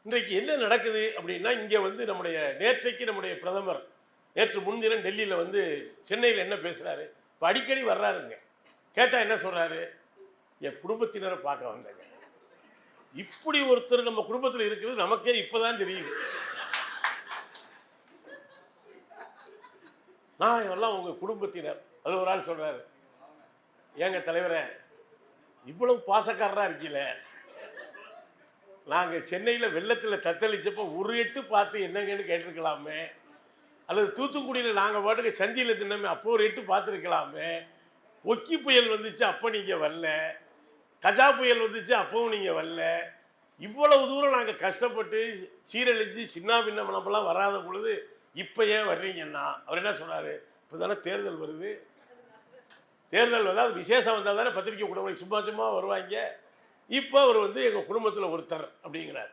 இன்றைக்கு என்ன நடக்குது அப்படின்னா, இங்கே வந்து நேற்றைக்கு நம்முடைய பிரதமர் நேற்று முன்தினம் டெல்லியில் வந்து சென்னையில் என்ன பேசுகிறாரு, இப்போ அடிக்கடி வர்றாருங்க. கேட்டால் என்ன சொல்கிறாரு, என் குடும்பத்தினரை பார்க்க வந்தேங்க. இப்படி ஒருத்தர் நம்ம குடும்பத்தில் இருக்கிறது நமக்கே இப்போதான் தெரியுது. நான் எல்லாம் உங்கள் குடும்பத்தினர். அது ஒரு ஆள் சொல்கிறாரு, ஏங்க தலைவரே இவ்வளவு பாசக்காரராக இருக்கீல, நாங்கள் சென்னையில் வெள்ளத்தில் தத்தளிச்சப்போ ஒரு எட்டு பார்த்து என்னங்கன்னு கேட்டிருக்கலாமே, அல்லது தூத்துக்குடியில் நாங்கள் பாட்டுக்கு சந்தியில் தின்னமே அப்போ ஒரு எட்டு பார்த்துருக்கலாமே, ஒக்கி புயல் வந்துச்சு அப்போ நீங்கள் வரல, கஜா புயல் வந்துச்சு அப்பவும் நீங்கள் வரல, இவ்வளவு தூரம் நாங்கள் கஷ்டப்பட்டு சீரழிஞ்சு சின்ன பின்னமெல்லாம் வராத பொழுது இப்போ ஏன் வர்றீங்கன்னா, அவர் என்ன சொன்னார், இப்போ தானே தேர்தல் வருது, தேர்தல் வந்தால் விசேஷம் வந்தால் தானே பத்திரிக்கை கொடுக்க சும்மா சும்மா வருவாங்க, இப்போ அவர் வந்து எங்கள் குடும்பத்தில் ஒருத்தர் அப்படிங்கிறார்.